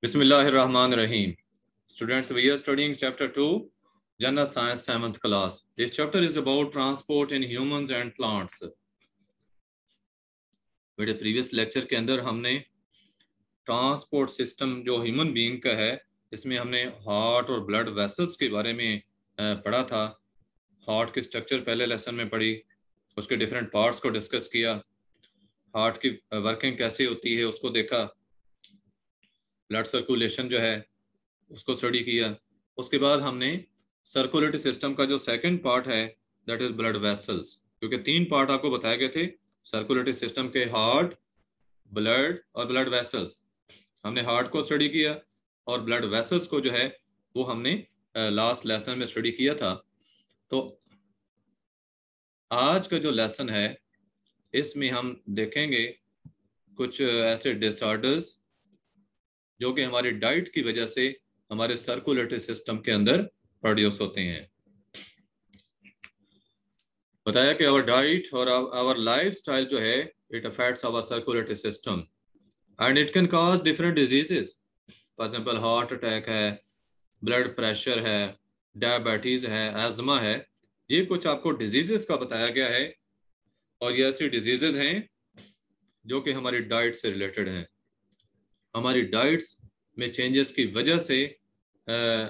Bismillahirrahmanirrahim. Students, we are studying chapter 2, General Science 7th class. This chapter is about transport in humans and plants. मेरे previous lecture के अंदर हमने transport system जो human being का है, इसमें हमने हार्ट और ब्लड वेसल्स के बारे में पढ़ा था। हार्ट की स्ट्रक्चर पहले लेसन में पढ़ी, उसके डिफरेंट पार्ट्स को डिस्कस किया, हार्ट की वर्किंग कैसे होती है उसको देखा, ब्लड सर्कुलेशन जो है उसको स्टडी किया। उसके बाद हमने सर्कुलेटरी सिस्टम का जो सेकंड पार्ट है दैट इज ब्लड वेसल्स, क्योंकि 3 पार्ट आपको बताए गए थे सर्कुलेटरी सिस्टम के, हार्ट, ब्लड और ब्लड वेसल्स। हमने हार्ट को स्टडी किया और ब्लड वेसल्स को जो है वो हमने लास्ट लेसन में स्टडी किया था। तो आज का जो लेसन है इसमें हम देखेंगे कुछ ऐसे डिसऑर्डर्स जो कि हमारी डाइट की वजह से हमारे सर्कुलेटरी सिस्टम के अंदर प्रोड्यूस होते हैं। बताया कि आवर डाइट और आवर लाइफस्टाइल जो है it affects our circulatory system and it can cause different diseases. For example heart attack है, ब्लड प्रेशर है, डायबिटीज है, एजमा है, ये कुछ आपको डिजीजेस का बताया गया है और ये ऐसी डिजीजेस हैं जो कि हमारी डाइट से रिलेटेड हैं। हमारी डाइट्स में चेंजेस की वजह से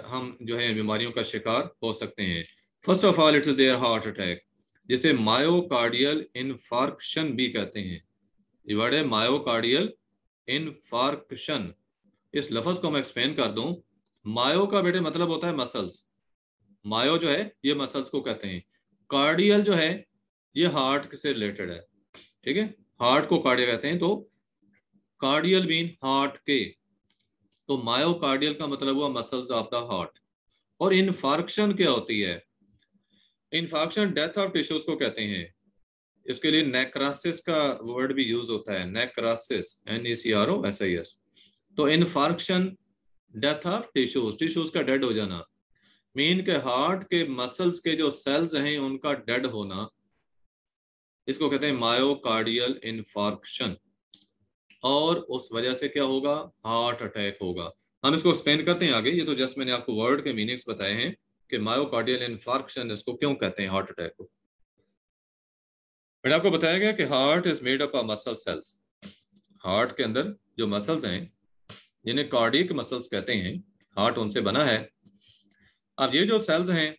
हम जो है बीमारियों का शिकार हो सकते हैं। First of all it is their heart attack, जिसे मायोकार्डियल इन्फार्क्शन भी कहते हैं। ये वर्ड है मायोकार्डियल इन्फार्क्शन। इस लफ्ज को मैं एक्सप्लेन कर दूं। मायो का बेटे मतलब होता है मसल्स, मायो जो है ये मसल्स को कहते हैं, कार्डियल जो है ये हार्ट से रिलेटेड है, ठीक है, हार्ट को कार्डियल कहते हैं। तो कार्डियल मीन हार्ट के, तो मायोकार्डियल का मतलब हुआ मसल्स ऑफ द हार्ट। और इन्फार्क्शन क्या होती है? इन्फार्क्शन डेथ ऑफ टिश्यूज को कहते हैं। इसके लिए नेक्रासिस का वर्ड भी यूज होता है, नेक्रासिस, NECROSIS। तो infarction death of tissues, tissues का डेड हो जाना, मीन के हार्ट के मसल्स के जो सेल्स हैं उनका डेड होना, इसको कहते हैं मायोकार्डियल इन्फार्क्शन। और उस वजह से क्या होगा? हार्ट अटैक होगा। हम इसको एक्सप्लेन करते हैं आगे। ये तो जस्ट मैंने आपको वर्ड के मीनिंग्स बताए हैं कि मायोकार्डियल इन्फार्क्शन इसको क्यों कहते हैं, हार्ट अटैक को। मैंने आपको बताया गया कि heart is made up of muscle cells. Heart के अंदर जो मसल्स हैं जिन्हें कार्डियक मसल्स कहते हैं, हार्ट उनसे बना है। अब ये जो सेल्स हैं,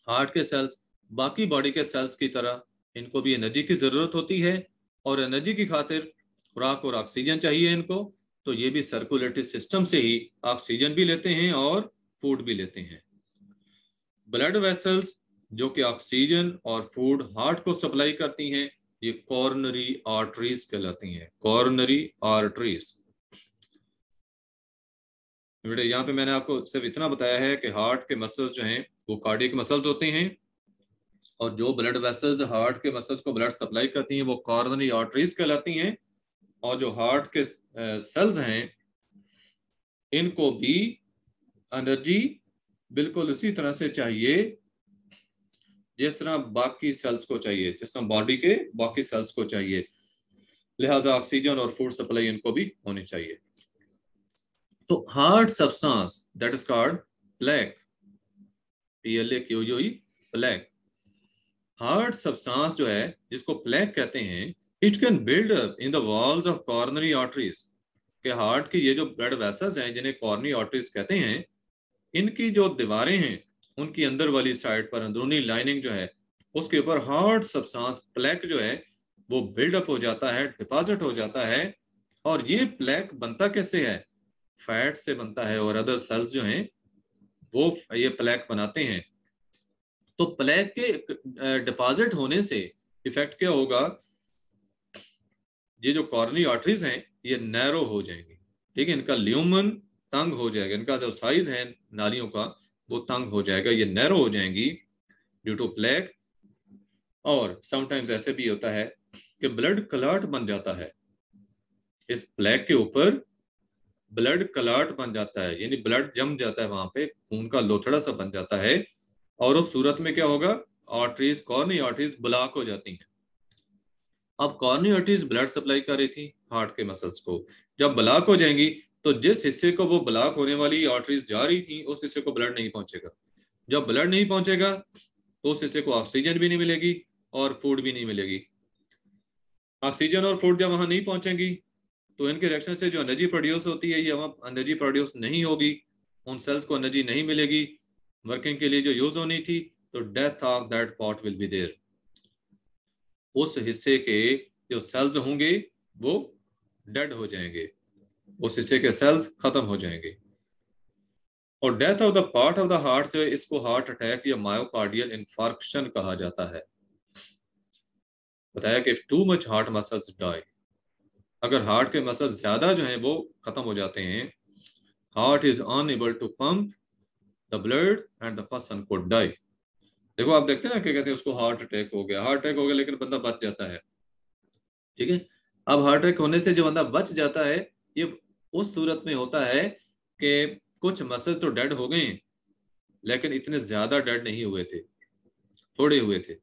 हार्ट के सेल्स बाकी बॉडी के सेल्स की तरह इनको भी एनर्जी की जरूरत होती है और एनर्जी की खातिर खुराक और ऑक्सीजन चाहिए इनको। तो ये भी सर्कुलेटरी सिस्टम से ही ऑक्सीजन भी लेते हैं और फूड भी लेते हैं। ब्लड वेसल्स जो कि ऑक्सीजन और फूड हार्ट को सप्लाई करती हैं, ये कॉर्नरी आर्टरीज कहलाती हैं, कॉर्नरी आर्टरीज। बेटे यहाँ पे मैंने आपको सिर्फ इतना बताया है कि हार्ट के मसल्स जो हैं वो कार्डियक मसल्स होते हैं और जो ब्लड वेसल्स हार्ट के मसल्स को ब्लड सप्लाई करती हैं वो कॉर्नरी आर्टरीज कहलाती हैं। और जो हार्ट के सेल्स हैं इनको भी एनर्जी बिल्कुल उसी तरह से चाहिए जिस तरह बाकी सेल्स को चाहिए, जिस तरह बॉडी के बाकी सेल्स को चाहिए। लिहाजा ऑक्सीजन और फूड सप्लाई इनको भी होनी चाहिए। तो heart substance that is called plaque, PLAQUE, plaque. Heart substance जो है जिसको प्लेक कहते हैं, it can build up in the walls of coronary arteries. के हार्ट की ये जो ब्लड वेसल्स हैं जिन्हें कॉर्नरी आर्टरीज कहते हैं, इनकी जो दीवारें हैं उनकी अंदर वाली साइड पर अंदरूनी लाइनिंग जो है उसके ऊपर हार्ट सब्सटेंस प्लेक जो है वो बिल्डअप हो जाता है, डिपॉजिट हो जाता है। और ये प्लेक बनता कैसे है? फैट से बनता है और अदर सेल्स जो हैं वो ये प्लेक बनाते हैं। तो प्लेक के डिपॉजिट होने से इफेक्ट क्या होगा? ये जो कॉर्नरी आर्टरीज हैं ये नैरो हो जाएंगी, ठीक है, इनका ल्यूमन तंग हो जाएगा, इनका जो साइज है नालियों का वो तंग हो जाएगा, ये नैरो हो जाएंगी ड्यू टू प्लेक। और समटाइम्स ऐसे भी होता है कि ब्लड क्लॉट बन जाता है, इस प्लेक के ऊपर ब्लड क्लॉट बन जाता है, यानी ब्लड जम जाता है, वहां पे खून का लोथड़ा सा बन जाता है। और उस सूरत में क्या होगा? आर्टरीज, कॉर्नरी आर्टरीज ब्लॉक हो जाती हैं। अब कॉर्नरी आर्टरीज ब्लड सप्लाई कर रही थी हार्ट के मसल्स को, जब ब्लॉक हो जाएंगी तो जिस हिस्से को वो ब्लॉक होने वाली आर्टरीज जा रही थी उस हिस्से को ब्लड नहीं पहुंचेगा। जब ब्लड नहीं पहुंचेगा तो उस हिस्से को ऑक्सीजन भी नहीं मिलेगी और फूड भी नहीं मिलेगी। ऑक्सीजन और फूड जब वहां नहीं पहुंचेंगी तो इनके रिएक्शन से जो एनर्जी प्रोड्यूस होती है ये वहाँ एनर्जी प्रोड्यूस नहीं होगी, उन सेल्स को एनर्जी नहीं मिलेगी वर्किंग के लिए जो यूज होनी थी, तो death of that part will be there. उस हिस्से के जो सेल्स होंगे वो डेड हो जाएंगे, उस हिस्से के सेल्स खत्म हो जाएंगे। और death of the part of the heart जो है इसको हार्ट अटैक या मायोकार्डियल इन्फार्क्शन कहा जाता है। बताया कि too much heart muscles die, अगर हार्ट के मसल्स ज्यादा जो हैं वो खत्म हो जाते हैं, heart is unable to pump the blood and the person could die. देखो आप देखते हैं ना क्या कहते हैं उसको हार्ट अटैक हो गया, हार्ट अटैक हो गया लेकिन बंदा बच जाता है। ठीक है, अब हार्ट अटैक होने से जो बंदा बच जाता है ये उस सूरत में होता है कि कुछ मसल्स तो डेड हो गए लेकिन इतने ज्यादा डेड नहीं हुए थे, थोड़े हुए थे।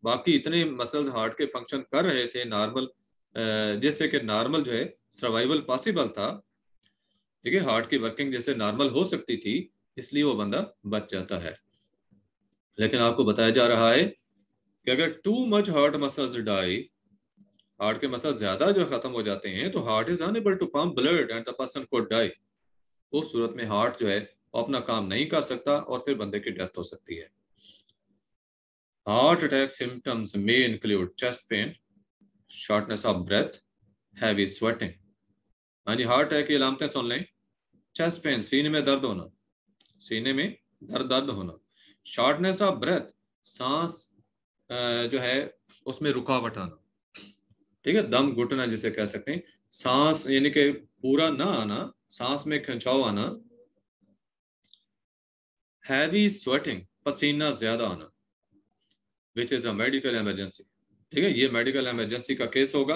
बाकी इतने मसल्स हार्ट के फंक्शन कर रहे थे नॉर्मल, जैसे कि नॉर्मल जो है सर्वाइवल पॉसिबल था। ठीक है, हार्ट की वर्किंग जैसे नॉर्मल हो सकती थी, इसलिए वो बंदा बच जाता है। लेकिन आपको बताया जा रहा है कि अगर too much heart muscles die, heart के मसल्स ज्यादा जो खत्म हो जाते हैं, तो heart is unable to pump blood and the person could die. उस सूरत में हार्ट जो है वो अपना काम नहीं कर सकता और फिर बंदे की डेथ हो सकती है। Heart attack symptoms may include chest pain, shortness of breath, heavy sweating. हाँ जी, हार्ट अटैक की अलामतें सुन लें। चेस्ट पेन, सीने में दर्द होना, सीने में दर्द दर्द होना। शॉर्टनेस ऑफ ब्रेथ, सांस जो है उसमें रुकावट आना। ठीक है, दम घुटना जिसे कह सकते हैं, सांस यानी कि पूरा ना आना, सांस में खिंचाव आना। हैवी स्वेटिंग, पसीना ज्यादा आना, which is a medical emergency. ठीक है, ये मेडिकल इमरजेंसी का केस होगा।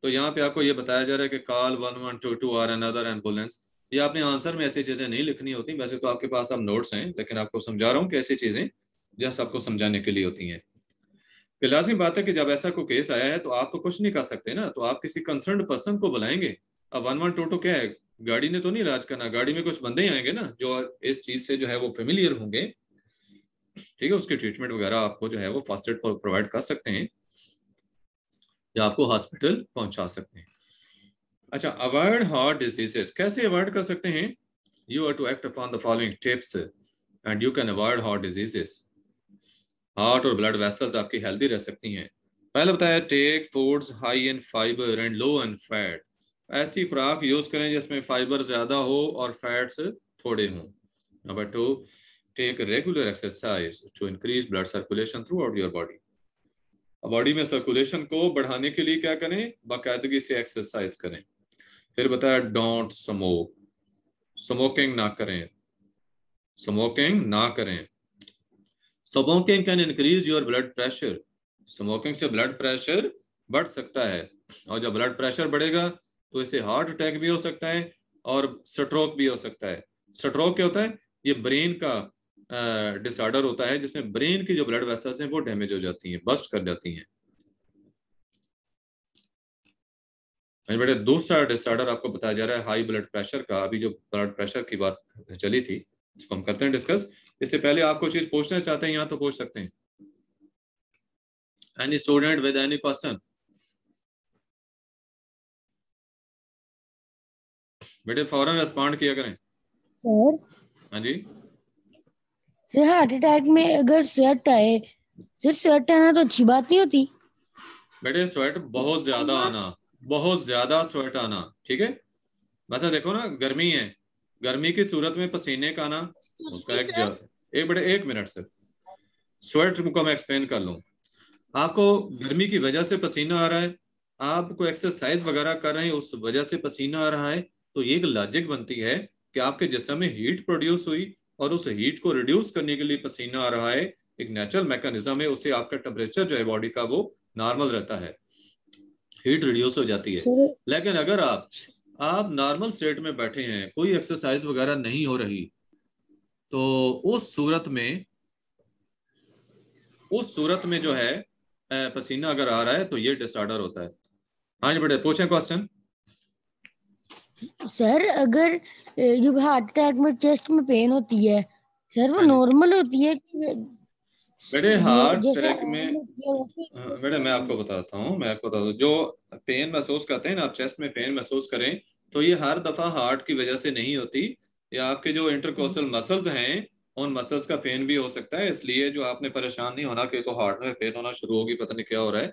तो यहाँ पे आपको ये बताया जा रहा है कि कॉल 1122 और अनदर एम्बुलेंस। ये आपने आंसर में ऐसी चीजें नहीं लिखनी होती, वैसे तो आपके पास अब नोट्स हैं, लेकिन आपको समझा रहा हूँ कि ऐसी चीजें जस्ट आपको समझाने के लिए होती हैं। कि लाजिम बात है कि जब ऐसा कोई केस आया है तो आप तो कुछ नहीं कर सकते ना, तो आप किसी कंसर्न पर्सन को बुलाएंगे। अब 1122 क्या है, गाड़ी ने तो नहीं इलाज करना, गाड़ी में कुछ बंदे ही आएंगे ना जो इस चीज से जो है वो फेमिलियर होंगे। ठीक है, उसकी ट्रीटमेंट वगैरह आपको जो है वो फर्स्ट एड प्रोवाइड कर सकते हैं या आपको हॉस्पिटल पहुंचा सकते हैं। अच्छा, अवॉइड हार्ट डिजीजेस, कैसे अवॉइड कर सकते हैं? You are to act upon the following tips and you can avoid heart diseases. Heart और ब्लड वेसल्स आपकी हेल्दी रह सकती हैं। पहले बताया, take foods high in fibre and low in fat. ऐसी खुराक यूज करें जिसमें फाइबर ज्यादा हो और फैट्स थोड़े हों। Number two, take regular exercise to increase blood circulation throughout your body. Body में सर्कुलेशन को बढ़ाने के लिए क्या करें? बाकायदगी से एक्सरसाइज करें। फिर बताया, डोंट स्मोक, स्मोकिंग ना करें, स्मोकिंग ना करें। Smoking can increase your blood pressure, smoking से ब्लड प्रेशर बढ़ सकता है, और जब ब्लड प्रेशर बढ़ेगा तो इसे हार्ट अटैक भी हो सकता है और स्ट्रोक भी हो सकता है। स्ट्रोक क्या होता है? ये ब्रेन का डिसऑर्डर होता है जिसमें ब्रेन की जो ब्लड वेसल्स हैं वो डैमेज हो जाती हैं, बस्ट कर जाती हैं। बेटे, दूसरा डिसऑर्डर आपको बताया जा रहा है हाई ब्लड प्रेशर का। अभी जो ब्लड प्रेशर की बात चली थी इसको हम करते हैं डिस्कस। इससे पहले आपको चीज पूछना चाहते हैं यहाँ तो पूछ सकते हैं। Any student with any person? बेटे फौरन रिस्पॉन्ड किया करें। सर, हाँ जी फिर हार्ट अटैक में अगर स्वेट आए, फिर स्वेट आना तो अच्छी बात नहीं होती। बेटे, स्वेट बहुत ज्यादा आना, बहुत ज्यादा स्वेट आना। ठीक है, वैसे देखो ना, गर्मी है, गर्मी की सूरत में पसीने का आना, उसका एक बेटे एक मिनट से स्वेट को मैं एक्सप्लेन कर लूँ। आपको गर्मी की वजह से पसीना आ रहा है, आपको एक्सरसाइज वगैरह कर रहे हैं उस वजह से पसीना आ रहा है, तो ये एक लॉजिक बनती है कि आपके जिस्म में हीट प्रोड्यूस हुई और उस हीट को रिड्यूस करने के लिए पसीना आ रहा है। एक नेचुरल मैकेनिज्म है, उससे आपका टेम्परेचर जो है बॉडी का वो नॉर्मल रहता है, हीट रिड्यूस हो जाती है। सर, लेकिन अगर आप नॉर्मल स्टेट में बैठे हैं, कोई एक्सरसाइज वगैरह नहीं हो रही, तो उस सूरत में जो है पसीना अगर आ रहा है तो ये डिसऑर्डर होता है। हाँ जी बेटे, पूछें क्वेश्चन। सर अगर जब हार्ट अटैक में चेस्ट में पेन होती है सर वो हाँ जी नॉर्मल होती है कि बेटे, हार्ट जैसे अटैक में आम होती है बेटे वैसे मैं आपको बताता हूँ, जो पेन महसूस करते हैं ना आप, चेस्ट में पेन महसूस करें, तो ये हर दफा हार्ट की वजह से नहीं होती। या आपके जो इंटरकोस्टल मसल्स हैं उन मसल्स का पेन भी हो सकता है, इसलिए जो आपने परेशान नहीं होना कि तो हार्ट में पेन होना शुरू होगी, पता नहीं क्या हो रहा है।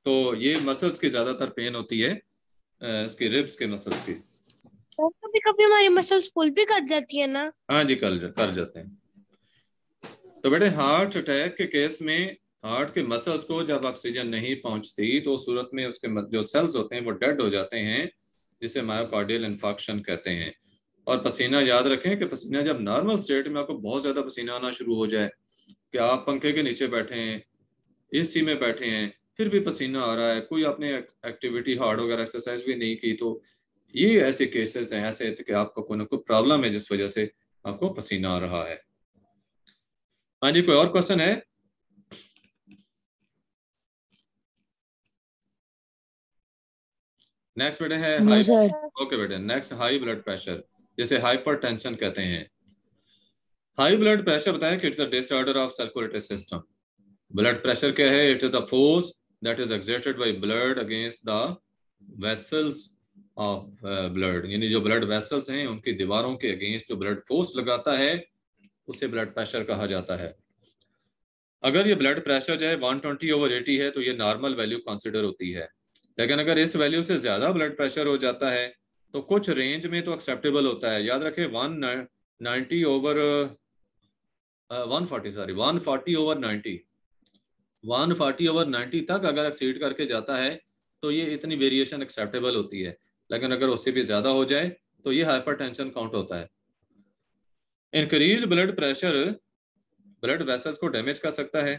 तो ये मसल्स की ज्यादातर पेन होती है, इसकी रिब्स के मसल्स की। तो कभी कभी हमारी मसल्स पुल भी कर जाती है ना। हाँ जी, कर जाते हैं। तो बेटे हार्ट अटैक के केस में हार्ट के मसल्स को जब ऑक्सीजन नहीं पहुंचती तो उस सूरत में उसके जो सेल्स होते हैं वो डेड हो जाते हैं, जिसे मायोकार्डियल इन्फार्क्शन कहते हैं। और पसीना याद रखें कि पसीना जब नॉर्मल स्टेट में आपको बहुत ज्यादा पसीना आना शुरू हो जाए, कि आप पंखे के नीचे बैठे हैं, एसी में बैठे हैं, फिर भी पसीना आ रहा है, कोई आपने एक्टिविटी हार्ड वगैरह एक्सरसाइज भी नहीं की, तो ये ऐसे केसेस हैं, ऐसे कि आपको कोई ना कोई प्रॉब्लम है जिस वजह से आपको पसीना आ रहा है। हाँ जी, कोई और क्वेश्चन है? नेक्स्ट बेटे है नो हाई। सर ओके बेटे, नेक्स्ट हाई ब्लड प्रेशर, जैसे हाइपरटेंशन कहते हैं। हाई ब्लड प्रेशर बताएं कि it's the disorder of circulatory system. Blood pressure क्या है? It is the force that is exerted by blood against the vessels of blood, यानी जो ब्लड वेसल्स हैं उनकी दीवारों के अगेंस्ट जो ब्लड फोर्स लगाता है उसे ब्लड प्रेशर कहा जाता है। अगर ये ब्लड प्रेशर जो है 120/80 है तो ये नॉर्मल वैल्यू कंसिडर होती है, लेकिन अगर इस वैल्यू से ज्यादा ब्लड प्रेशर हो जाता है तो कुछ रेंज में तो एक्सेप्टेबल होता है। याद रखें 140/90 140/90 तक अगर एक्सीड करके जाता है तो ये इतनी वेरिएशन एक्सेप्टेबल होती है, लेकिन अगर उससे भी ज्यादा हो जाए तो ये हाइपरटेंशन काउंट होता है। Increase blood pressure blood vessels को डैमेज कर सकता है।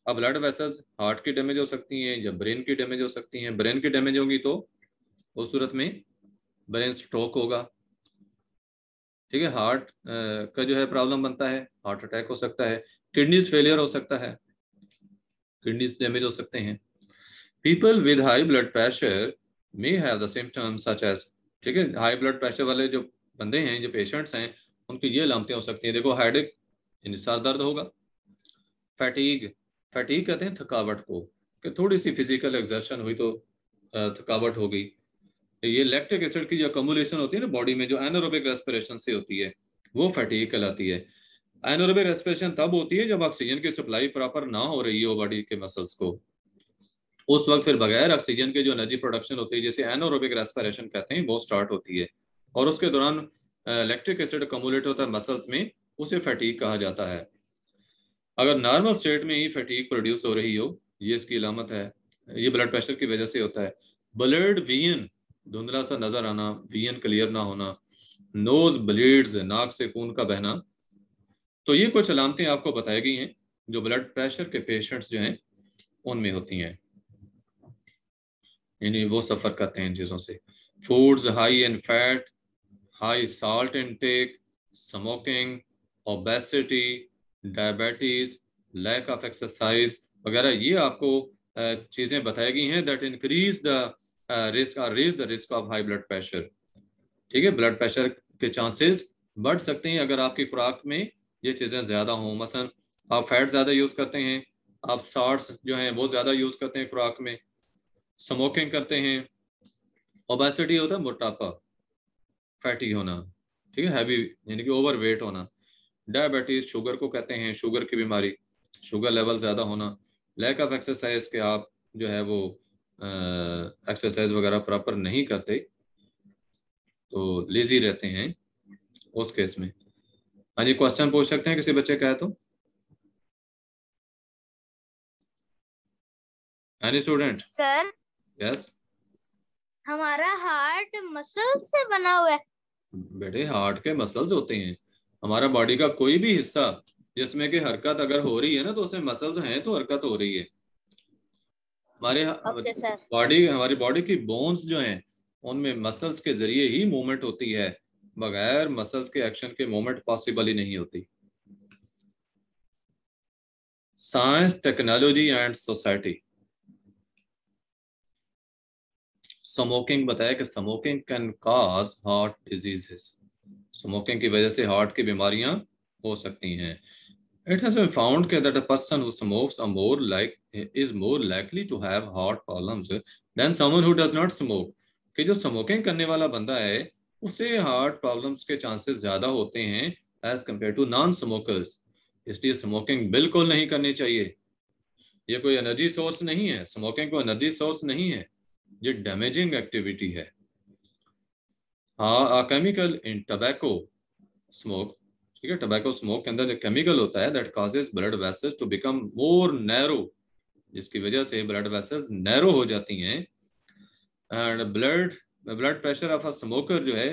अब ब्लड वेसल्स हार्ट की डैमेज हो सकती हैं या ब्रेन की डैमेज हो सकती हैं। ब्रेन की डैमेज होगी तो उस सूरत में ब्रेन स्ट्रोक होगा, ठीक है। हार्ट का जो है प्रॉब्लम बनता है, हार्ट अटैक हो सकता है, किडनीज फेलियर हो सकता है, किडनीज डैमेज हो सकते हैं। People with high blood pressure may have the symptoms such as, ठीक है, हाई ब्लड प्रेशर वाले जो बंदे हैं, जो पेशेंट्स हैं, उनकी ये अलामतें हो सकती हैं। देखो, हेडेक यानी सर दर्द होगा, फैटीग, फैटीग कहते हैं थकावट को, कि थोड़ी सी फिजिकल एक्सर्शन हुई तो थकावट हो गई। ये लैक्टिक एसिड की जो अकोमुलेशन होती है ना बॉडी में, जो एनारोबिक रेस्पिरेशन से होती है, वो फैटीग कहलाती है। एनारोबिक रेस्पिरेशन तब होती है जब ऑक्सीजन की सप्लाई प्रॉपर ना हो रही हो बॉडी के मसल्स को, उस वक्त फिर बगैर ऑक्सीजन के जो एनर्जी प्रोडक्शन होती है, जिसे एनारोबिक रेस्पिरेशन कहते हैं, वो स्टार्ट होती है। और उसके दौरान लैक्टिक एसिड अकोमुलेट होता है मसल्स में, उसे फैटीग कहा जाता है। अगर नॉर्मल स्टेट में ही फैटीग प्रोड्यूस हो रही हो, ये इसकी अलामत है। ये ब्लड प्रेशर की वजह से होता है। ब्लड विजन, धुंधला सा नजर आना, विजन क्लियर ना होना, नोज ब्लीड्स, नाक से खून का बहना, तो ये कुछ अलामतें आपको बताई गई हैं जो ब्लड प्रेशर के पेशेंट्स जो हैं उनमें होती हैं, यानी वो सफर करते हैं इन चीजों से। Foods high in fat, high salt intake, smoking, obesity, diabetes, lack of exercise वगैरह, ये आपको चीजें बताई गई हैं दैट इंक्रीज द रिस्क और raise the risk of high blood pressure. ठीक है, ब्लड प्रेशर के चांसेस बढ़ सकते हैं अगर आपकी खुराक में ये चीजें ज्यादा हों। मसलन आप फैट ज्यादा यूज करते हैं, आप साल्ट्स जो हैं वो ज्यादा यूज करते हैं खुराक में, स्मोकिंग करते हैं, ओबेसिटी होता है मोटापा, फैटी होना, ठीक है, हैवी यानी कि ओवर वेट होना, डायबिटीज शुगर को कहते हैं, शुगर की बीमारी, शुगर लेवल ज़्यादा होना, लैक ऑफ एक्सरसाइज के आप जो है वो एक्सरसाइज वगैरह प्रॉपर नहीं करते तो लेजी रहते हैं उस केस में। हाँ जी, क्वेश्चन पूछ सकते हैं किसी बच्चे का है तो, एनी स्टूडेंट? सर यस हमारा हार्ट मसल से बना हुआ है। बेटे, हार्ट के मसल्स होते हैं। हमारा बॉडी का कोई भी हिस्सा जिसमें कि हरकत अगर हो रही है ना तो उसमें मसल्स हैं तो हरकत हो रही है। हमारे ओके सर। हमारी बॉडी की बोन्स जो हैं उनमें मसल्स के जरिए ही मूवमेंट होती है, बगैर मसल्स के एक्शन के मूवमेंट पॉसिबल ही नहीं होती। Science, technology and society. Smoking बताया कि smoking can cause heart diseases, smoking की वजह से हार्ट की बीमारियां हो सकती हैं। It has been found that a person who smokes is more likely to have heart problems than someone who does not smoke, कि जो स्मोकिंग करने वाला बंदा है उसे हार्ट प्रॉब्लम्स के चांसेस ज़्यादा होते हैं as compared to non smokers. इसलिए स्मोकिंग बिल्कुल नहीं करनी चाहिए। ये कोई एनर्जी सोर्स नहीं है, स्मोकिंग कोई एनर्जी सोर्स नहीं है, ये डैमेजिंग एक्टिविटी है। हाँ, केमिकल इन टबैको स्मोक, ठीक है, टबैको स्मोक के अंदर एक केमिकल होता है that causes blood vessels to become more narrow, जिसकी वजह से ब्लड वेसल्स नैरो हो जाती हैं। And blood pressure of a smoker जो है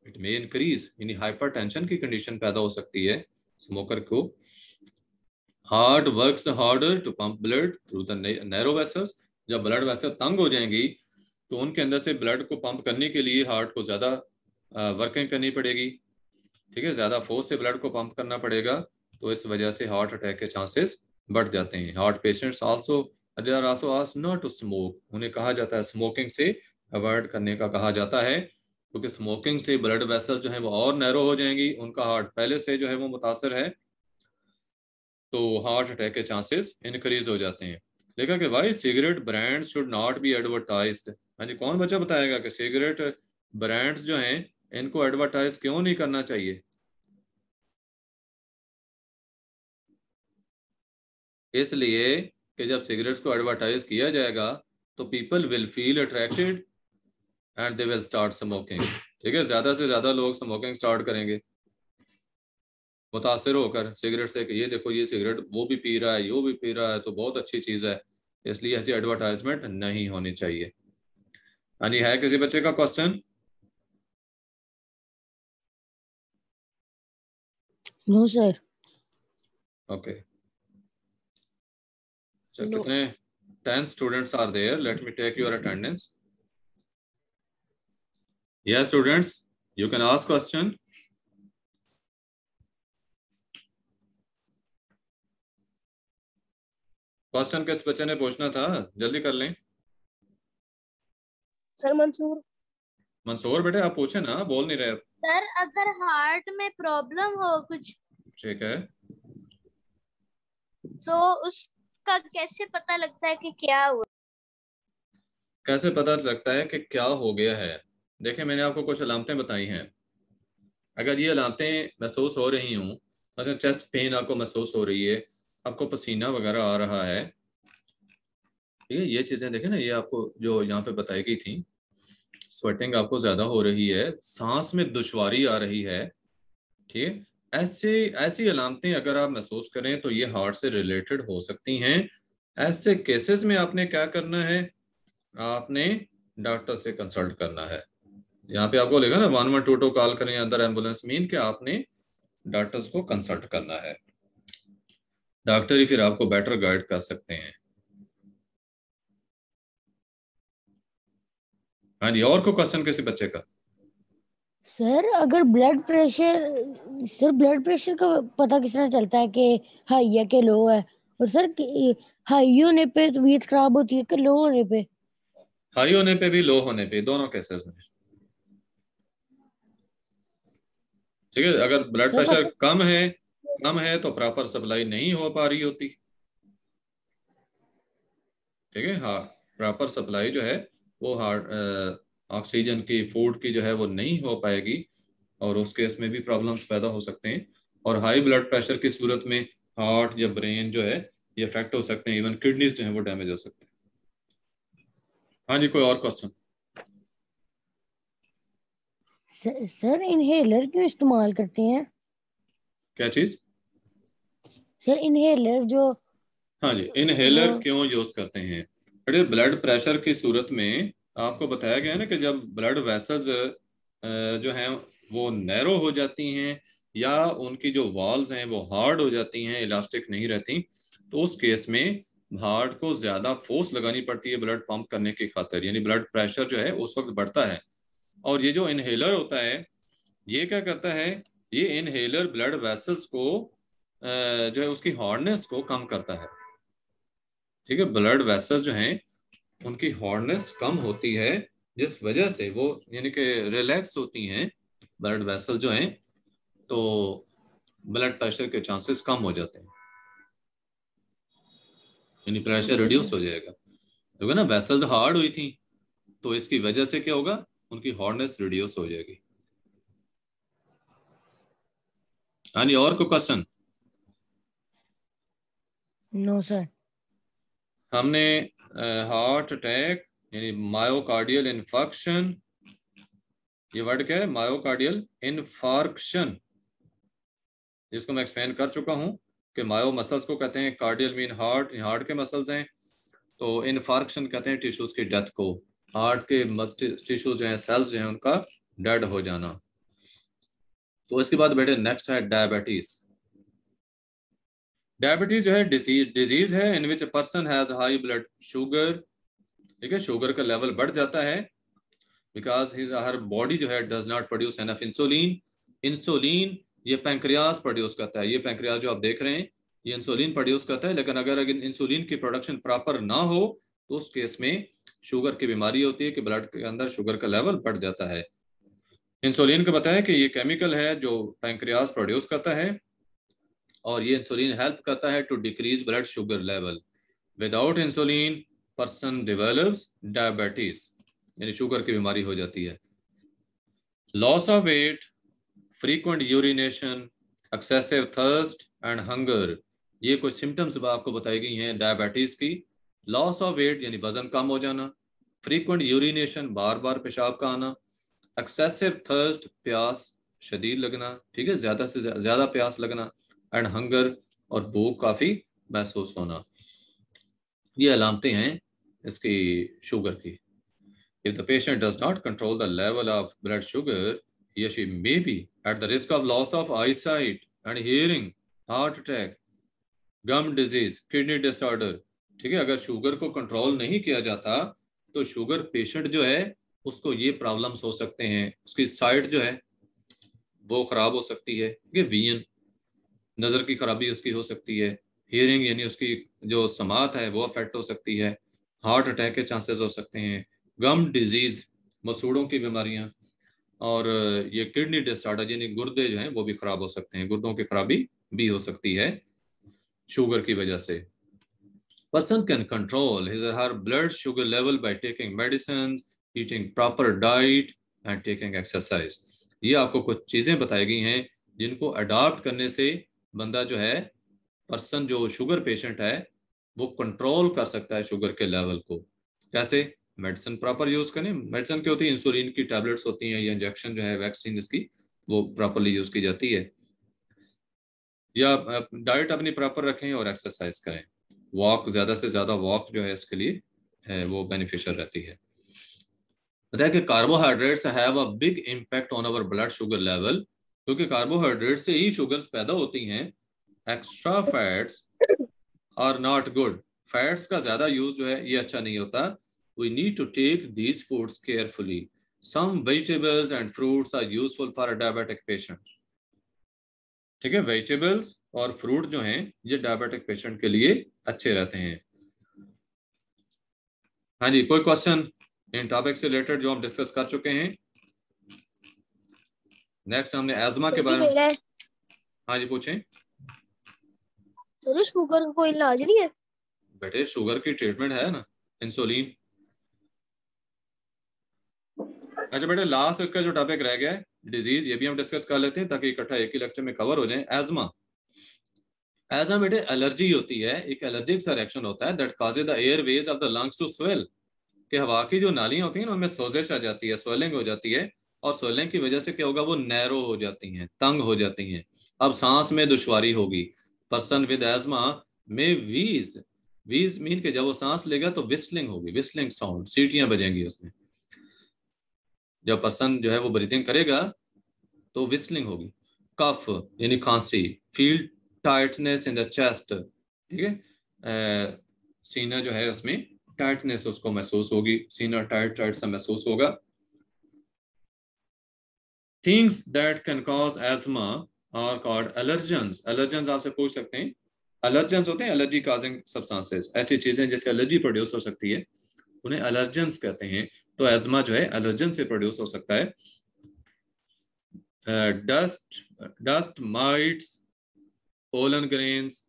इट मे इंक्रीज, यानी हाइपरटेंशन की कंडीशन पैदा हो सकती है स्मोकर को। Heart works harder to pump blood through the narrow vessels, जब ब्लड वेसल तंग हो जाएंगी तो उनके अंदर से ब्लड को पंप करने के लिए हार्ट को ज़्यादा वर्किंग करनी पड़ेगी, ठीक है, ज़्यादा फोर्स से ब्लड को पंप करना पड़ेगा। तो इस वजह से हार्ट अटैक के चांसेस बढ़ जाते हैं। Heart patients also they are also asked not to smoke, उन्हें कहा जाता है स्मोकिंग से अवॉइड करने का कहा जाता है, क्योंकि स्मोकिंग से ब्लड वेसल जो है वो और नैरो हो जाएंगी, उनका हार्ट पहले से जो है वो मुतासर है, तो हार्ट अटैक के चांसेस इंक्रीज हो जाते हैं। देखा कि why cigarette brands should not be advertised. हाँ जी, कौन बच्चा बताएगा कि सिगरेट ब्रांड्स जो हैं इनको एडवर्टाइज क्यों नहीं करना चाहिए? इसलिए कि जब सिगरेट्स को एडवर्टाइज किया जाएगा तो people will feel attracted and they will start smoking, ठीक है, ज्यादा से ज्यादा लोग स्मोकिंग स्टार्ट करेंगे मुतासिर होकर सिगरेट से, कि ये देखो ये सिगरेट वो भी पी रहा है, वो भी पी रहा है, तो बहुत अच्छी चीज़ है। इसलिए ऐसी एडवर्टाइजमेंट नहीं होनी चाहिए। हाँ जी, है किसी बच्चे का question? No sir. Okay, no. कितने 10 students are there, let me take your attendance. Yes students, you can ask question. Question किस बच्चे ने पूछना था, जल्दी कर लें। सर मंसूर। मंसूर बेटे आप पूछे ना, बोल नहीं रहे आप। सर अगर हार्ट में प्रॉब्लम हो कुछ ठीक है, तो उसका कैसे पता लगता है कि क्या हुआ? कैसे पता लगता है कि क्या हो गया है? देखिए मैंने आपको कुछ अलामतें बताई हैं। अगर ये अलामतें महसूस हो रही हूँ, अच्छा चेस्ट पेन आपको महसूस हो रही है, आपको पसीना वगैरह आ रहा है, ठीक है, ये चीज़ें देखें ना, ये आपको जो यहाँ पे बताई गई थी, स्वेटिंग आपको ज़्यादा हो रही है, सांस में दुश्वारी आ रही है, ठीक है, ऐसे ऐसी अलामतें अगर आप महसूस करें तो ये हार्ट से रिलेटेड हो सकती हैं। ऐसे केसेस में आपने क्या करना है, आपने डॉक्टर से कंसल्ट करना है। यहाँ पे आपको लिखा ना 1122 कॉल करें अंदर एम्बुलेंस, मीन कि आपने डॉक्टर्स को कंसल्ट करना है, डॉक्टर ही फिर आपको बेटर गाइड कर सकते हैं। हाँ जी, और को क्वेश्चन किसी बच्चे का? सर अगर blood pressure, sir blood pressure का पता किस तरह चलता है कि हाई है कि लो है? और सर हाई होने पे तबीयत खराब होती है कि लो होने पे? हाई होने पे भी लो होने पे, दोनों केसेस में, ठीक है। अगर ब्लड सर प्रेशर मतलब कम है तो प्रॉपर सप्लाई नहीं हो पा रही होती, ठीक है, हाँ, प्रॉपर सप्लाई जो है वो हार्ट ऑक्सीजन की, फूड की जो है वो नहीं हो पाएगी, और उस केस में भी प्रॉब्लम्स पैदा हो सकते हैं। और हाई ब्लड प्रेशर की सूरत में हार्ट या ब्रेन जो है ये अफेक्ट हो सकते हैं, इवन किडनीज जो है वो डैमेज हो सकते हैं। हाँ जी, कोई और क्वेश्चन? सर इनहेलर क्यों इस्तेमाल करते हैं? क्या चीज? सर इनहेलर जो हाँ जी, वो इनहेलर क्यों यूज करते हैं? अरे ब्लड प्रेशर की सूरत में आपको बताया गया है ना कि जब ब्लड वेसल्स जो हैं वो नैरो हो जाती हैं, या उनकी जो वॉल्स हैं वो हार्ड हो जाती हैं, इलास्टिक नहीं रहती, तो उस केस में हार्ट को ज्यादा फोर्स लगानी पड़ती है ब्लड पंप करने की खातिर, यानी ब्लड प्रेशर जो है उस वक्त बढ़ता है। और ये जो इनहेलर होता है ये क्या करता है, ये इनहेलर ब्लड वेसल्स को जो है उसकी हार्डनेस को कम करता है, ठीक है, ब्लड वेसल्स जो हैं उनकी हार्डनेस कम होती है, जिस वजह से वो यानी कि रिलैक्स होती हैं ब्लड वेसल जो हैं, तो ब्लड प्रेशर के चांसेस कम हो जाते हैं, यानी प्रेशर रिड्यूस हो जाएगा। क्योंकि ना वेसल्स हार्ड हुई थी, तो इसकी वजह से क्या होगा, उनकी हार्डनेस रिड्यूस हो जाएगी। हाँ जी, और कोई क्वेश्चन? No sir. हमने हार्ट अटैक यानी मायोकार्डियल इन्फार्क्शन, ये वर्ड क्या है, मायोकार्डियल इन्फार्क्शन, जिसको मैं एक्सप्लेन कर चुका हूं कि मायो मसल्स को कहते हैं, कार्डियल मीन हार्ट, हार्ट के मसल्स हैं, तो इन्फार्क्शन कहते हैं टिश्यूज की डेथ को, हार्ट के टिश्यूज जो हैं, सेल्स जो हैं, उनका डेड हो जाना। तो इसके बाद बेटे नेक्स्ट है डायबिटीज। डायबिटीज जो है डिजीज है in which person has high blood sugar, ठीक है, शुगर का लेवल बढ़ जाता है बिकॉज हिज हर बॉडी जो है does not produce enough insulin. Insulin ये पैंक्रियाज प्रोड्यूस करता है, ये पैंक्रियाज जो आप देख रहे हैं ये इंसुलिन प्रोड्यूस करता है, लेकिन अगर इंसुलिन की प्रोडक्शन प्रॉपर ना हो तो उस केस में शुगर की बीमारी होती है कि ब्लड के अंदर शुगर का लेवल बढ़ जाता है। इंसुलिन का बताया कि ये केमिकल है जो पैंक्रियाज प्रोड्यूस करता है, और ये इंसुलिन हेल्प करता है to decrease blood sugar level. Without insulin person develops diabetes, यानी शुगर की बीमारी हो जाती है। Loss of weight, frequent urination, excessive thirst and hunger, ये कुछ सिम्टम्स आपको बताई गई हैं डायबिटीज की। लॉस ऑफ वेट यानी वजन कम हो जाना, फ्रीक्वेंट यूरिनेशन बार बार पेशाब का आना, एक्सेसिव थर्स्ट प्यास शदीद लगना, ठीक है, ज्यादा से ज्यादा प्यास लगना, एंड हंगर और भूख काफी महसूस होना, ये अलामतें हैं इसकी शुगर की। If the patient does not control the level of blood sugar, he or she may be at the risk of loss of eyesight and hearing, heart attack, gum disease, kidney disorder। ठीक है, अगर sugar को control नहीं किया जाता तो sugar patient जो है उसको ये प्रॉब्लम्स हो सकते हैं, उसकी साइट जो है वो खराब हो सकती है, ये विजन, नज़र की खराबी उसकी हो सकती है, हियरिंग यानी उसकी जो समात है वो अफेक्ट हो सकती है, हार्ट अटैक के चांसेस हो सकते हैं, गम डिजीज मसूड़ों की बीमारियां, और ये किडनी डिसऑर्डर यानी गुर्दे जो हैं वो भी खराब हो सकते हैं, गुर्दों की खराबी भी हो सकती है शुगर की वजह से। Person can control his her blood sugar level by taking medicine, eating proper diet and taking exercise. ये आपको कुछ चीजें बताई गई हैं जिनको अडॉप्ट करने से बंदा जो है, पर्सन जो शुगर पेशेंट है, वो कंट्रोल कर सकता है शुगर के लेवल को। कैसे? मेडिसिन प्रॉपर यूज करें, मेडिसिन क्या होती है, इंसुलिन की टैबलेट्स होती हैं या इंजेक्शन जो है वैक्सीन इसकी, वो प्रॉपरली यूज की जाती है, या डाइट अपनी प्रॉपर रखें और एक्सरसाइज करें, वॉक ज्यादा से ज्यादा वॉक जो है इसके लिए है वो बेनिफिशियल रहती है। बताया कि carbohydrates have a big impact on our blood sugar level, क्योंकि कार्बोहाइड्रेट से ही शुगर्स पैदा होती हैं। Extra fats are not good, fats का ज्यादा यूज जो है ये अच्छा नहीं होता। We need to take these foods carefully, some vegetables and fruits are useful for a diabetic patient. ठीक है, वेजिटेबल्स और फ्रूट जो हैं ये डायबिटिक पेशेंट के लिए अच्छे रहते हैं। हाँ जी, कोई क्वेश्चन इन टॉपिक से रिलेटेड जो हम डिस्कस कर चुके हैं? नेक्स्ट हमने एजमा के बारे में, हाँ जी पूछें। सर शुगर का कोई इलाज नहीं है? बेटे शुगर की ट्रीटमेंट है ना, इंसुलिन। अच्छा बेटे, लास्ट इसका जो टॉपिक रह गया है डिजीज, ये भी हम डिस्कस कर लेते हैं ताकि इकट्ठा एक ही लेक्चर में कवर हो जाए। एजमा, एजमा बेटे एलर्जी होती है, एक एलर्जिक सा रिएक्शन होता है that causes the airways of the lungs to swell, कि हवा की जो नालियां होती हैं ना उनमें सोजिश आ जाती है, स्वेलिंग हो जाती है, और स्वेलिंग की वजह से क्या होगा, वो नैरो हो जाती हैं, तंग हो जाती हैं, अब सांस में दुश्वारी होगी। पर्सन विद एजमा में वीज, वीज मीन के जब वो सांस लेगा तो विस्लिंग होगी, विस्लिंग साउंड, सीटियां बजेंगी उसमें, जब पर्सन जो है वो ब्रीथिंग करेगा तो विस्लिंग होगी। कफ यानी खांसी, feel tightness in the chest, ठीक है, सीना जो है उसमें टाइटनेस उसको महसूस होगी, सीना टाइट टाइट सा महसूस होगा। Things that can cause asthma are called allergens, allergens आपसे पूछ सकते हैं, एलर्जेंस होते हैं एलर्जी काजिंग सब्सटेंसेस, ऐसी चीजें जैसे एलर्जी प्रोड्यूस हो सकती है उन्हें एलर्जेंस कहते हैं। तो एजमा जो है एलर्जन से प्रोड्यूस हो सकता है। Dust mites, pollen grains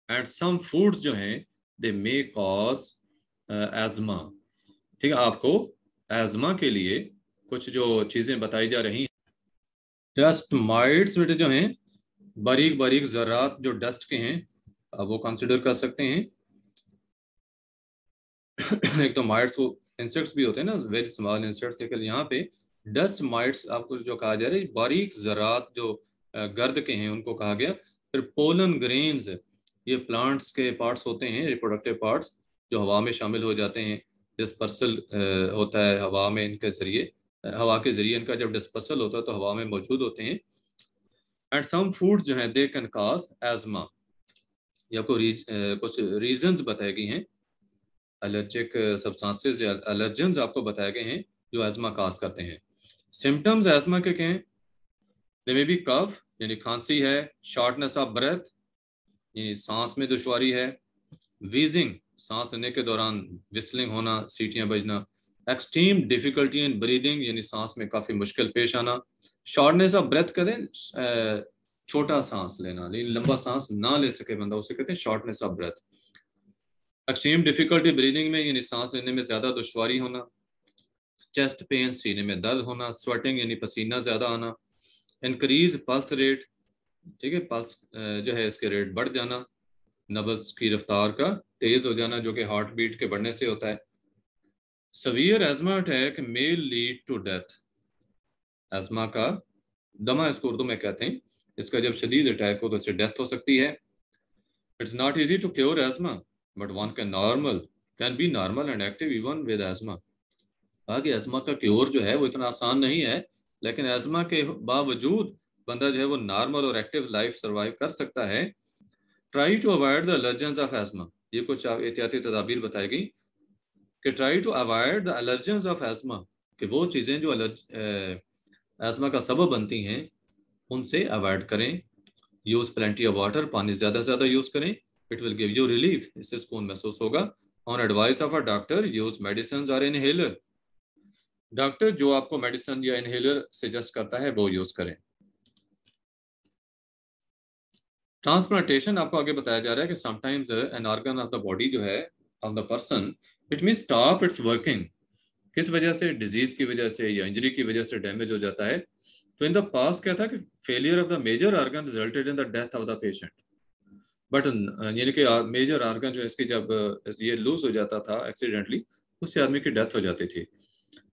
and some foods जो हैं दे मे कॉज एजमा। ठीक है, आपको एजमा के लिए कुछ जो चीजें बताई जा रही हैं। डस्ट माइट्स बेटे जो हैं बारीक बारीक जरात जो डस्ट के हैं आप वो कंसिडर कर सकते हैं। एक तो माइट्स वो इंसेक्ट्स भी होते हैं ना, वेरी स्मॉल इंसेक्ट्स, लेकिन यहाँ पे डस्ट माइट्स आपको जो कहा जा रहा है बारीक जरात जो गर्द के हैं उनको कहा गया। फिर पोलन ग्रेन्स, ये प्लांट्स के पार्ट्स होते हैं, रिप्रोडक्टिव पार्ट्स जो हवा में शामिल हो जाते हैं। डिस्पर्सल होता है हवा में, इनके जरिए हवा के जरिए इनका जब डिस्पर्सल होता है तो हवा में मौजूद होते हैं। एंड सम फूड्स जो हैं दे कैन कॉज एजमा। या कुछ रीजंस बताए गए हैं, एलर्जिक सब्सटेंसेस या एलर्जेंस आपको बताए गए हैं जो एजमा काज करते हैं। सिम्टम्स एजमा के क्या हैं? दे मे बी कफ यानी खांसी है, शॉर्टनेस ऑफ ब्रेथ यानी सांस में दुश्वारी है, वीजिंग सांस लेने के दौरान विस्लिंग होना, सीटियां बजना, एक्सट्रीम डिफिकल्टी इन ब्रीदिंग यानी सांस में काफी मुश्किल पेश आना, शॉर्टनेस ऑफ ब्रेथ करें छोटा सांस लेना, लेकिन लंबा सांस ना ले सके बंदा, उसे कहते हैं shortness of breath. Extreme difficulty breathing में यानी सांस लेने में ज्यादा दुश्वारी होना, चेस्ट पेन सीने में दर्द होना, स्वेटिंग यानी पसीना ज्यादा आना, इंक्रीज पल्स रेट, ठीक है, पल्स जो है इसके रेट बढ़ जाना, नब्ज की रफ्तार का तेज हो जाना जो कि हार्ट बीट के बढ़ने से होता है। Severe asthma attack may lead to death, asthma का दमा इसको उर्दू में कहते हैं, इसका जब शदीद अटैक हो तो इससे डेथ हो सकती है। It's not easy to cure asthma but one can be normal and active even with asthma. आगे एजमा का क्योर जो है वो इतना आसान नहीं है, लेकिन एजमा के बावजूद बंदा जो है वो नॉर्मल और एक्टिव लाइफ सर्वाइव कर सकता है। Try to avoid the allergens of asthma, ये कुछ एहतियाती तदाबीर बताई गई कि try to avoid the allergens of asthma, कि वो चीज़ें जो एजमा का सबब बनती हैं उनसे अवॉइड करें। यूज प्लेंटी ऑफ वाटर, पानी ज़्यादा से ज़्यादा यूज़ करें, it will give you relief, इससे सुकून महसूस होगा। On advice of a doctor use medicine और इनहेलर, डॉक्टर जो आपको मेडिसिन या इनहेलर सजेस्ट करता है वो यूज करें। ट्रांसप्लांटेशन आपको आगे बताया जा रहा है कि sometimes an organ of the body जो है of the person it mean stop it's working, किस वजह से? डिजीज की वजह से या इंजरी की वजह से डैमेज हो जाता है। तो इन द पास्ट क्या था कि failure of the major organ resulted in the death of the patient, but यानी कि मेजर ऑर्गन जो है इसकी जब ये लूज हो जाता था एक्सीडेंटली, उससे आदमी की डेथ हो जाती थी।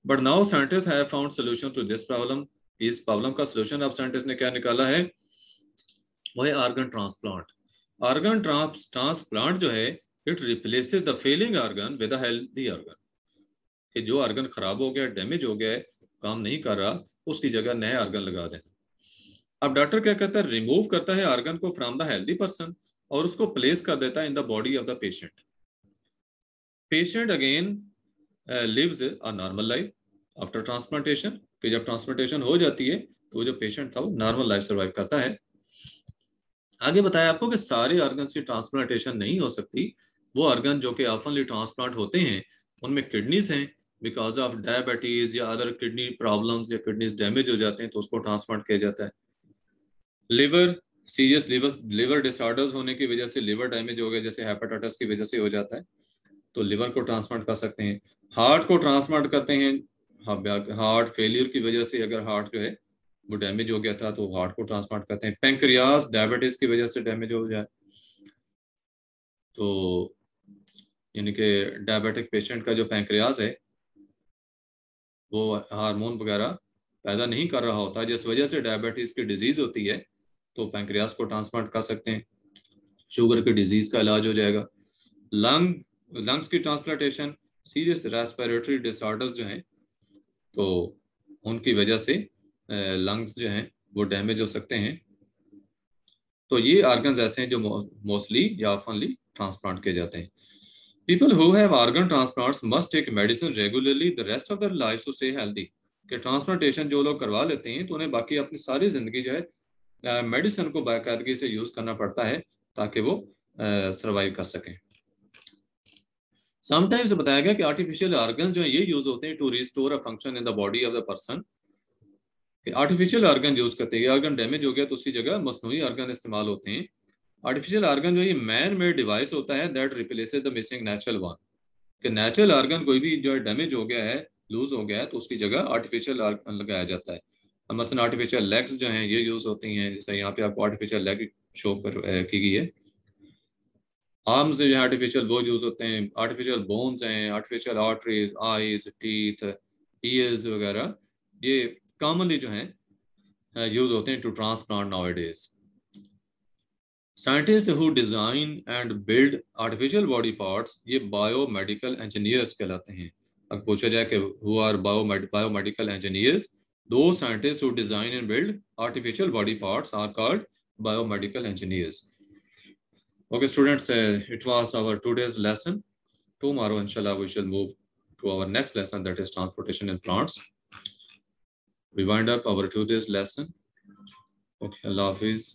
But now scientist have found solution to this problem, इस प्रॉब्लम का सोल्यूशन अब साइंटिस्ट ने क्या निकाला है, वो है ऑर्गन ट्रांसप्लांट। ऑर्गन ट्रांसप्लांट जो है it replaces the failing organ with a healthy organ, कि जो ऑर्गन खराब हो गया, डैमेज हो गया है, काम नहीं कर रहा, उसकी जगह नया ऑर्गन लगा देना। अब डॉक्टर क्या करता है, रिमूव करता है ऑर्गन को फ्रॉम द हेल्दी पर्सन और उसको प्लेस कर देता है in the body of the patient. Patient again lives a normal life after transplantation, कि जब ट्रांसप्लांटेशन हो जाती है तो वो जो पेशेंट था वो नॉर्मल लाइफ सर्वाइव करता है। आगे बताया आपको कि सारे ऑर्गन की ट्रांसप्लांटेशन नहीं हो सकती, वो ऑर्गन जो कि ऑफनली ट्रांसप्लांट होते हैं उनमें किडनीज हैं, बिकॉज ऑफ डायबिटीज या अदर किडनी प्रॉब्लम्स या किडनीज डैमेज हो जाते हैं तो उसको ट्रांसप्लांट किया जाता है। लिवर, सीरियस लिवर डिसऑर्डर्स होने की वजह से लिवर डैमेज हो गया, जैसे हेपेटाइटिस की वजह से हो जाता है, तो लिवर को ट्रांसप्लांट कर सकते हैं। हार्ट को ट्रांसप्लांट करते हैं, हार्ट फेलियर की वजह से अगर हार्ट जो है वो डैमेज हो गया था तो हार्ट को ट्रांसप्लांट करते हैं। पैंक्रियास डायबिटीज की वजह से डैमेज हो जाए तो यानी कि डायबिटिक पेशेंट का जो पैंक्रियास है वो हार्मोन वगैरह पैदा नहीं कर रहा होता, जिस वजह से डायबिटीज की डिजीज होती है, तो पैंक्रियास को ट्रांसप्लांट कर सकते हैं, शुगर की डिजीज का इलाज हो जाएगा। लंग्स की ट्रांसप्लांटेशन, सीरियस रेस्पिरेटरी डिसऑर्डर्स जो हैं तो उनकी वजह से लंग्स जो हैं वो डैमेज हो सकते हैं। तो ये ऑर्गन्स ऐसे हैं जो मोस्टली या ऑफनली ट्रांसप्लांट किए जाते हैं। People who have organ transplants must take medicine regularly the rest of their life to stay healthy, कि ट्रांसप्लांटेशन जो लोग करवा लेते हैं तो उन्हें बाकी अपनी सारी जिंदगी जो है मेडिसिन को बाकायदगी से यूज करना पड़ता है ताकि वो सर्वाइव कर सकें। समटाइम्स बताया गया कि आर्टिफिशियल ऑर्गन्स जो है ये यूज होते हैं to restore a function in the body of the person. Artificial organ use करते हैं, ऑर्गन डैमेज हो गया तो उसकी जगह मसनूई ऑर्गन इस्तेमाल होते हैं। आर्टिफिशियल ऑर्गन जो ये मैन मेड डिवाइस होता है that replaces the missing natural one. कि नेचुरल ऑर्गन कोई भी जो है डैमेज हो गया है, लूज हो गया है, तो उसकी जगह आर्टिफिशियल ऑर्गन लगाया जाता है। मसलन आर्टिफिशियल लेग्स जो हैं ये यूज होती हैं, जैसे यहाँ पे आपको आर्टिफिशियल लेग शो कर की गई है। आर्म्स जो है आर्टिफिशियल वो यूज होते हैं, आर्टिफिशियल बोन्स हैं, artificial arteries, eyes, teeth, ears वगैरह ये कॉमनली जो हैं यूज होते हैं to transplant nowadays. Scientist who design and build artificial body parts ये बायोमेडिकल इंजीनियर्स कहलाते हैं। अगर पूछा जाए कि हु आर बायोमेडिकल इंजीनियर्स, दो scientist who design and build artificial body parts are called biomedical engineers. Okay, students, it was our today's lesson. Tomorrow, inshallah, we shall move to our next lesson, that is transportation in plants. We wind up our today's lesson. Okay, Allah Hafiz.